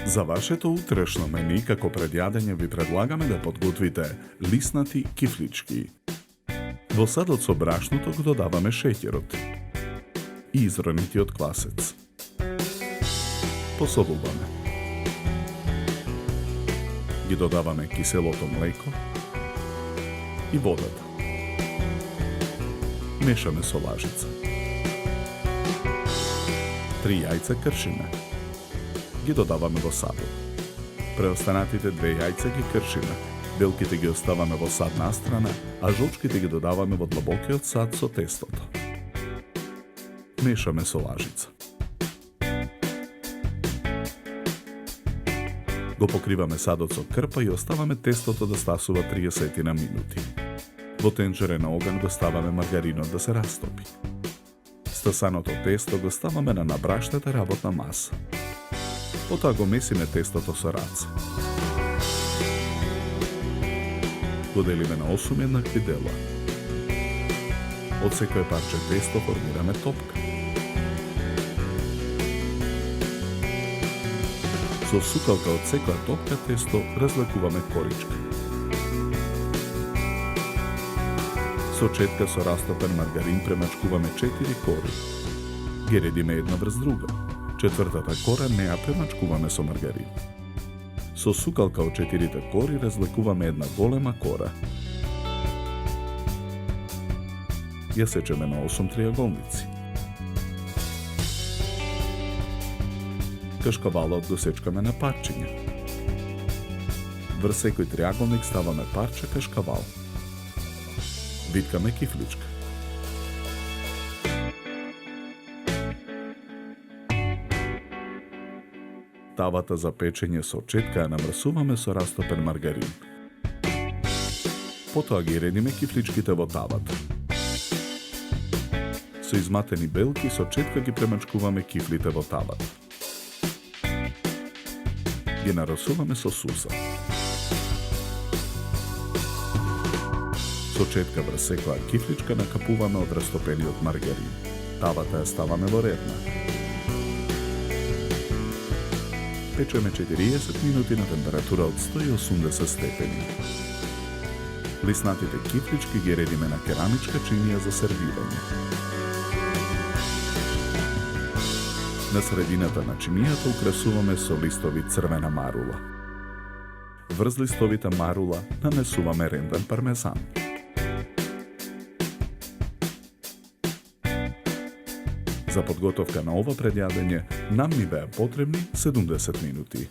За вашето утрешно мени како пред јадење ви предлагаме да подготвите лиснати кифлички. Во садот со брашното го додаваме шеќерот и изронетиот квасец. Посолуваме. Ги додаваме киселото млеко и водата. Мешаме со лажица. 3 јајца кршиме. Ги додаваме во садот. Преостанатите 2 јајца ги кршиме. Белките ги оставаме во садна страна, а жолчките ги додаваме во длабокиот сад со тестото. Мешаме со лажица. Го покриваме садот со крпа и оставаме тестото да стасува 30 минути. Во тенџере на оган го ставаме маргаринот да се растопи. Стасаното тесто го ставаме на набраштата работна маса. Потоа го месиме тестото со раце. Го делиме на 8 еднакви дела. Од секое парче тесто формираме топка. Со сукалка од секоја топка тесто разлекуваме коричка. Со четка со растопен маргарин премачкуваме 4 кори. Ги редиме една врз друга. Четвртата кора не ја премачкуваме со маргарин. Со сукалка од 4 кори разлекуваме една голема кора. Ја сечеме на 8 триаголници. Кашкавалот го сечкаме на парчиња. Врз секој триаголник ставаме парче кашкавал. Виткаме кифличка. Тавата за печење со четка ја намрсуваме со растопен маргарин. Потоа ги редиме кифличките во тавата. Со изматени белки со четка ги премачкуваме кифлите во тавата. Ги нарасуваме со суса. Со четка врз секоја кифличка накапуваме од растопениот маргарин. Тавата ја ставаме во редна. Печеме 40 минути на температура од 180 степени. Лиснатите кифлички ги редиме на керамичка чинија за сервирање. На средината на чинијата украсуваме со листови црвена марула. Врз листовите марула нанесуваме ренден пармезан. За подготовка на ова предјадење нам ни беа потребни 70 минути.